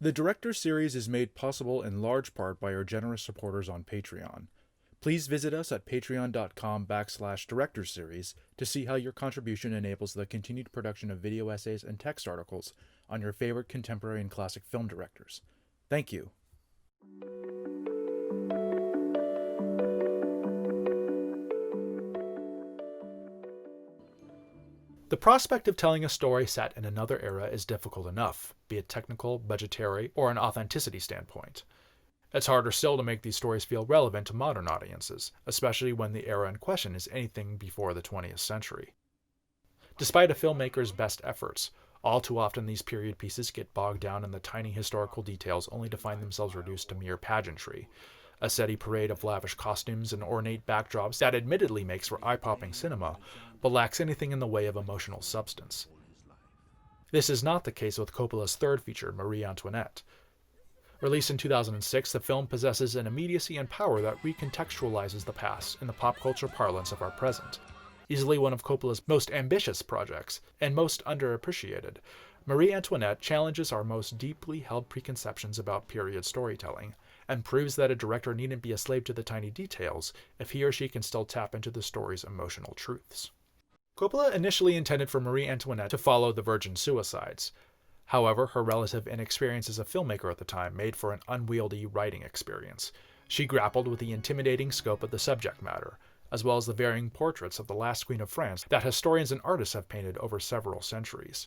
The Director Series is made possible in large part by our generous supporters on Patreon. Please visit us at patreon.com/directorseries to see how your contribution enables the continued production of video essays and text articles on your favorite contemporary and classic film directors. Thank you. The prospect of telling a story set in another era is difficult enough, be it technical, budgetary, or an authenticity standpoint. It's harder still to make these stories feel relevant to modern audiences, especially when the era in question is anything before the 20th century. Despite a filmmaker's best efforts, all too often these period pieces get bogged down in the tiny historical details only to find themselves reduced to mere pageantry, a steady parade of lavish costumes and ornate backdrops that admittedly makes for eye-popping cinema, but lacks anything in the way of emotional substance. This is not the case with Coppola's third feature, Marie Antoinette. Released in 2006, the film possesses an immediacy and power that recontextualizes the past in the pop culture parlance of our present. Easily one of Coppola's most ambitious projects, and most underappreciated, Marie Antoinette challenges our most deeply held preconceptions about period storytelling, and proves that a director needn't be a slave to the tiny details if he or she can still tap into the story's emotional truths. Coppola initially intended for Marie Antoinette to follow the Virgin Suicides. However, her relative inexperience as a filmmaker at the time made for an unwieldy writing experience. She grappled with the intimidating scope of the subject matter, as well as the varying portraits of the last Queen of France that historians and artists have painted over several centuries.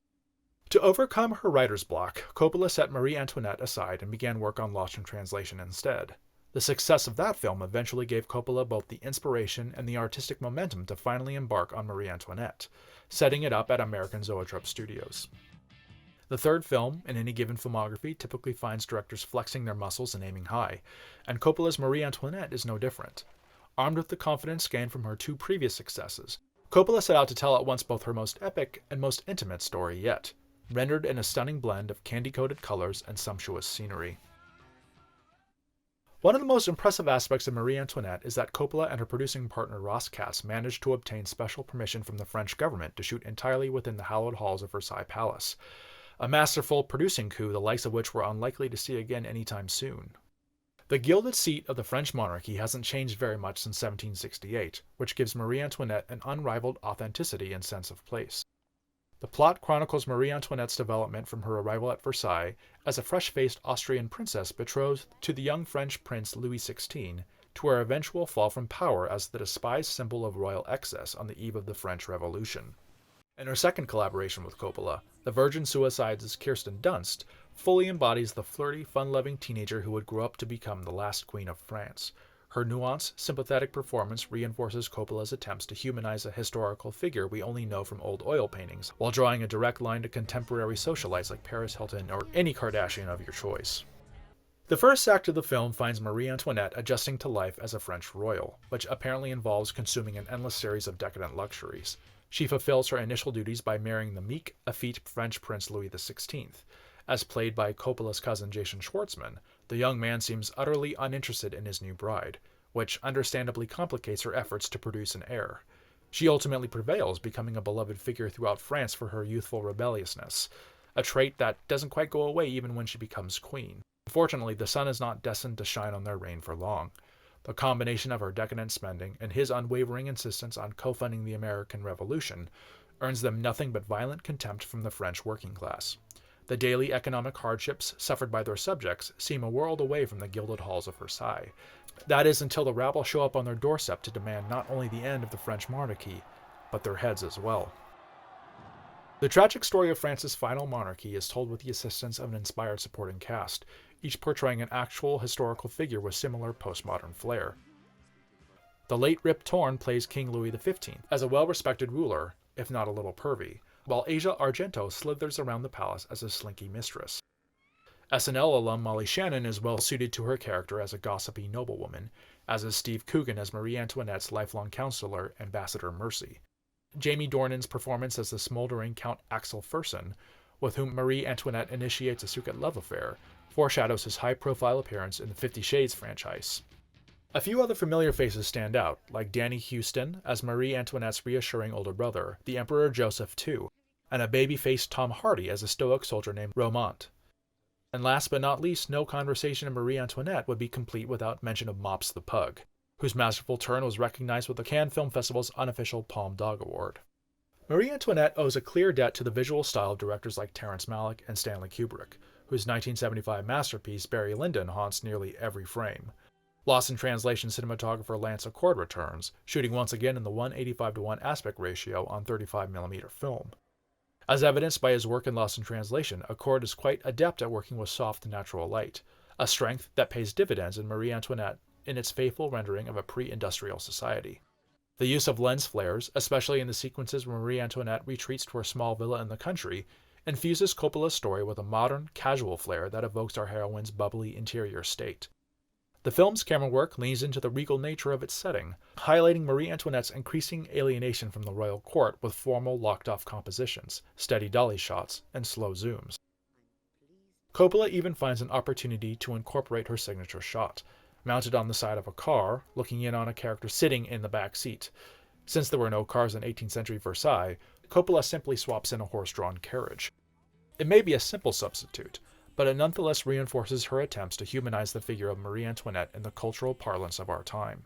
To overcome her writer's block, Coppola set Marie Antoinette aside and began work on Lost in Translation instead. The success of that film eventually gave Coppola both the inspiration and the artistic momentum to finally embark on Marie Antoinette, setting it up at American Zoetrope Studios. The third film in any given filmography typically finds directors flexing their muscles and aiming high, and Coppola's Marie Antoinette is no different. Armed with the confidence gained from her two previous successes, Coppola set out to tell at once both her most epic and most intimate story yet, rendered in a stunning blend of candy-coated colors and sumptuous scenery. One of the most impressive aspects of Marie Antoinette is that Coppola and her producing partner Ross Cass managed to obtain special permission from the French government to shoot entirely within the hallowed halls of Versailles Palace, a masterful producing coup the likes of which we're unlikely to see again anytime soon. The gilded seat of the French monarchy hasn't changed very much since 1768, which gives Marie Antoinette an unrivaled authenticity and sense of place. The plot chronicles Marie Antoinette's development from her arrival at Versailles as a fresh-faced Austrian princess betrothed to the young French prince Louis XVI, to her eventual fall from power as the despised symbol of royal excess on the eve of the French Revolution. In her second collaboration with Coppola, The Virgin Suicides' Kirsten Dunst fully embodies the flirty, fun-loving teenager who would grow up to become the last Queen of France. Her nuanced, sympathetic performance reinforces Coppola's attempts to humanize a historical figure we only know from old oil paintings, while drawing a direct line to contemporary socialites like Paris Hilton or any Kardashian of your choice. The first act of the film finds Marie Antoinette adjusting to life as a French royal, which apparently involves consuming an endless series of decadent luxuries. She fulfills her initial duties by marrying the meek, effete French Prince Louis XVI. As played by Coppola's cousin Jason Schwartzman, the young man seems utterly uninterested in his new bride, which understandably complicates her efforts to produce an heir. She ultimately prevails, becoming a beloved figure throughout France for her youthful rebelliousness, a trait that doesn't quite go away even when she becomes queen. Unfortunately, the sun is not destined to shine on their reign for long. The combination of her decadent spending and his unwavering insistence on co-funding the American Revolution earns them nothing but violent contempt from the French working class. The daily economic hardships suffered by their subjects seem a world away from the gilded halls of Versailles. That is until the rabble show up on their doorstep to demand not only the end of the French monarchy, but their heads as well. The tragic story of France's final monarchy is told with the assistance of an inspired supporting cast, each portraying an actual historical figure with similar postmodern flair. The late Rip Torn plays King Louis XV as a well-respected ruler, if not a little pervy, while Asia Argento slithers around the palace as a slinky mistress. SNL alum Molly Shannon is well suited to her character as a gossipy noblewoman, as is Steve Coogan as Marie Antoinette's lifelong counselor, Ambassador Mercy. Jamie Dornan's performance as the smoldering Count Axel Fersen, with whom Marie Antoinette initiates a secret love affair, foreshadows his high-profile appearance in the 50 Shades franchise. A few other familiar faces stand out, like Danny Huston as Marie Antoinette's reassuring older brother, the Emperor Joseph II, and a baby-faced Tom Hardy as a stoic soldier named Romant. And last but not least, no conversation in Marie Antoinette would be complete without mention of Mops the Pug, whose masterful turn was recognized with the Cannes Film Festival's unofficial Palme d'Or Award. Marie Antoinette owes a clear debt to the visual style of directors like Terrence Malick and Stanley Kubrick, whose 1975 masterpiece Barry Lyndon haunts nearly every frame. Lost in translation cinematographer Lance Accord returns, shooting once again in the 1:85:1 aspect ratio on 35mm film. As evidenced by his work in Lost in Translation, Accord is quite adept at working with soft natural light, a strength that pays dividends in Marie Antoinette in its faithful rendering of a pre-industrial society. The use of lens flares, especially in the sequences where Marie Antoinette retreats to her small villa in the country, infuses Coppola's story with a modern, casual flair that evokes our heroine's bubbly interior state. The film's camera work leans into the regal nature of its setting, highlighting Marie Antoinette's increasing alienation from the royal court with formal locked-off compositions, steady dolly shots, and slow zooms. Coppola even finds an opportunity to incorporate her signature shot, mounted on the side of a car, looking in on a character sitting in the back seat. Since there were no cars in 18th century Versailles, Coppola simply swaps in a horse-drawn carriage. It may be a simple substitute, but it nonetheless reinforces her attempts to humanize the figure of Marie Antoinette in the cultural parlance of our time.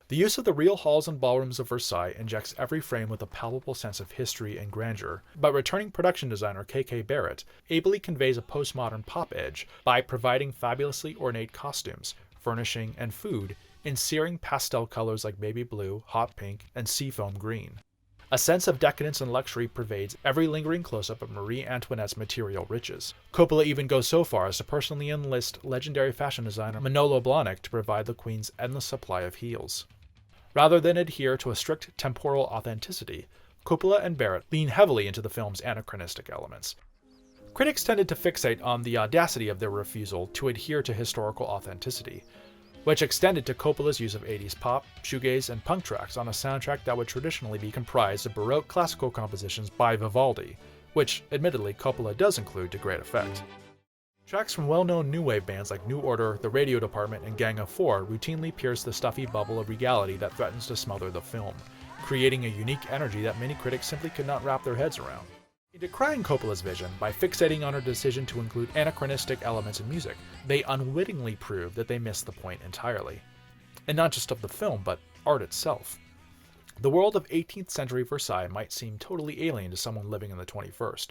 The use of the real halls and ballrooms of Versailles injects every frame with a palpable sense of history and grandeur, but returning production designer K.K. Barrett ably conveys a postmodern pop edge by providing fabulously ornate costumes, furnishing, and food in searing pastel colors like baby blue, hot pink, and seafoam green. A sense of decadence and luxury pervades every lingering close-up of Marie Antoinette's material riches. Coppola even goes so far as to personally enlist legendary fashion designer Manolo Blahnik to provide the queen's endless supply of heels. Rather than adhere to a strict temporal authenticity, Coppola and Barrett lean heavily into the film's anachronistic elements. Critics tended to fixate on the audacity of their refusal to adhere to historical authenticity, which extended to Coppola's use of 80s pop, shoegaze, and punk tracks on a soundtrack that would traditionally be comprised of Baroque classical compositions by Vivaldi, which, admittedly, Coppola does include to great effect. Tracks from well-known new wave bands like New Order, The Radio Department, and Gang of Four routinely pierce the stuffy bubble of regality that threatens to smother the film, creating a unique energy that many critics simply could not wrap their heads around. In decrying Coppola's vision by fixating on her decision to include anachronistic elements in music, they unwittingly prove that they missed the point entirely. And not just of the film, but art itself. The world of 18th century Versailles might seem totally alien to someone living in the 21st,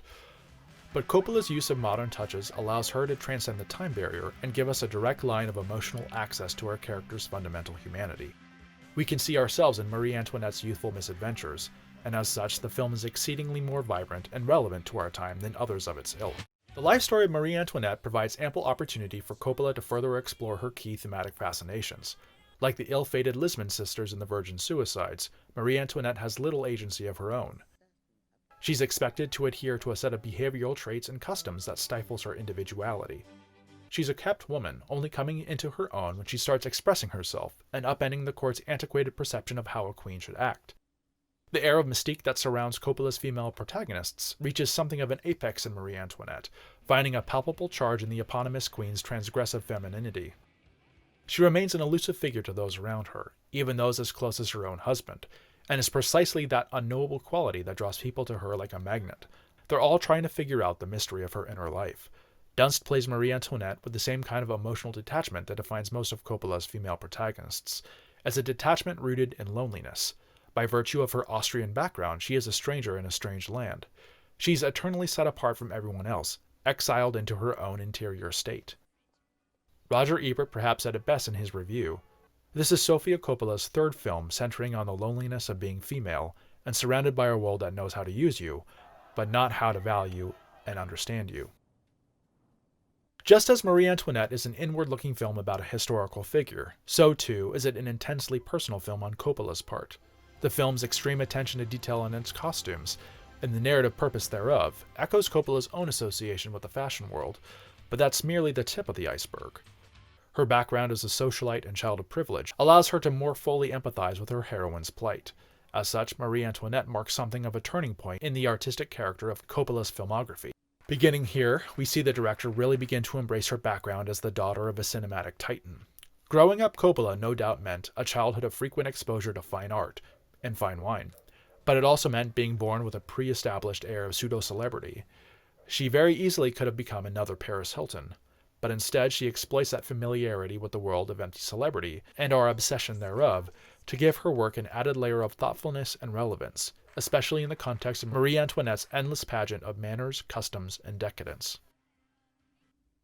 but Coppola's use of modern touches allows her to transcend the time barrier and give us a direct line of emotional access to our character's fundamental humanity. We can see ourselves in Marie Antoinette's youthful misadventures, and as such, the film is exceedingly more vibrant and relevant to our time than others of its ilk. The life story of Marie Antoinette provides ample opportunity for Coppola to further explore her key thematic fascinations. Like the ill-fated Lisbon sisters in The Virgin Suicides, Marie Antoinette has little agency of her own. She's expected to adhere to a set of behavioral traits and customs that stifles her individuality. She's a kept woman, only coming into her own when she starts expressing herself and upending the court's antiquated perception of how a queen should act. The air of mystique that surrounds Coppola's female protagonists reaches something of an apex in Marie Antoinette, finding a palpable charge in the eponymous queen's transgressive femininity. She remains an elusive figure to those around her, even those as close as her own husband, and it's precisely that unknowable quality that draws people to her like a magnet. They're all trying to figure out the mystery of her inner life. Dunst plays Marie Antoinette with the same kind of emotional detachment that defines most of Coppola's female protagonists, as a detachment rooted in loneliness. By virtue of her Austrian background, she is a stranger in a strange land. She's eternally set apart from everyone else, exiled into her own interior state. Roger Ebert perhaps said it best in his review. This is Sofia Coppola's third film centering on the loneliness of being female and surrounded by a world that knows how to use you, but not how to value and understand you. Just as Marie Antoinette is an inward-looking film about a historical figure, so too is it an intensely personal film on Coppola's part. The film's extreme attention to detail in its costumes, and the narrative purpose thereof, echoes Coppola's own association with the fashion world, but that's merely the tip of the iceberg. Her background as a socialite and child of privilege allows her to more fully empathize with her heroine's plight. As such, Marie Antoinette marks something of a turning point in the artistic character of Coppola's filmography. Beginning here, we see the director really begin to embrace her background as the daughter of a cinematic titan. Growing up Coppola no doubt meant a childhood of frequent exposure to fine art and fine wine, but it also meant being born with a pre-established air of pseudo-celebrity. She very easily could have become another Paris Hilton, but instead she exploits that familiarity with the world of empty celebrity, and our obsession thereof, to give her work an added layer of thoughtfulness and relevance, especially in the context of Marie Antoinette's endless pageant of manners, customs, and decadence.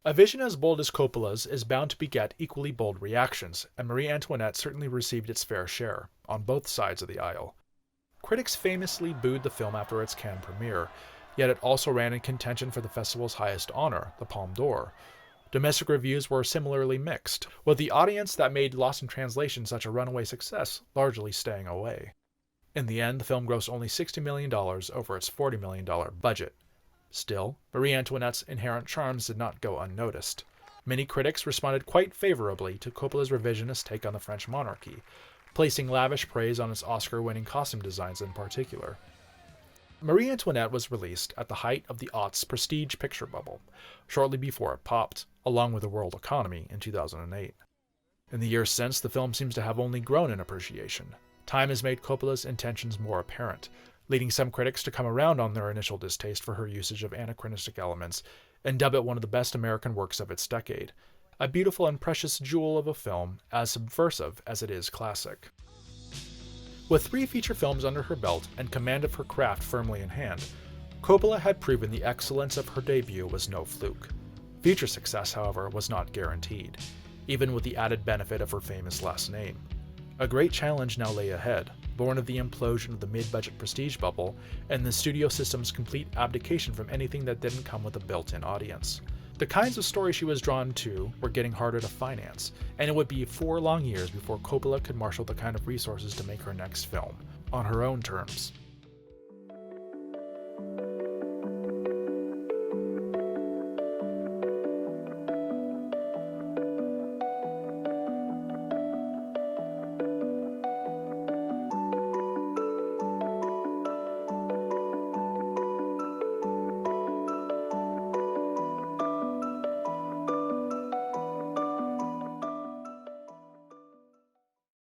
A vision as bold as Coppola's is bound to beget equally bold reactions, and Marie Antoinette certainly received its fair share, on both sides of the aisle. Critics famously booed the film after its Cannes premiere, yet it also ran in contention for the festival's highest honor, the Palme d'Or. Domestic reviews were similarly mixed, with the audience that made Lost in Translation such a runaway success largely staying away. In the end, the film grossed only $60 million over its $40 million budget. Still, Marie Antoinette's inherent charms did not go unnoticed. Many critics responded quite favorably to Coppola's revisionist take on the French monarchy, placing lavish praise on its Oscar-winning costume designs in particular. Marie Antoinette was released at the height of the aughts prestige picture bubble, shortly before it popped, along with the world economy, in 2008. In the years since, the film seems to have only grown in appreciation. Time has made Coppola's intentions more apparent, leading some critics to come around on their initial distaste for her usage of anachronistic elements and dub it one of the best American works of its decade, a beautiful and precious jewel of a film as subversive as it is classic. With 3 feature films under her belt and command of her craft firmly in hand, Coppola had proven the excellence of her debut was no fluke. Future success, however, was not guaranteed, even with the added benefit of her famous last name. A great challenge now lay ahead, born of the implosion of the mid-budget prestige bubble and the studio system's complete abdication from anything that didn't come with a built-in audience. The kinds of stories she was drawn to were getting harder to finance, and it would be 4 long years before Coppola could marshal the kind of resources to make her next film, on her own terms.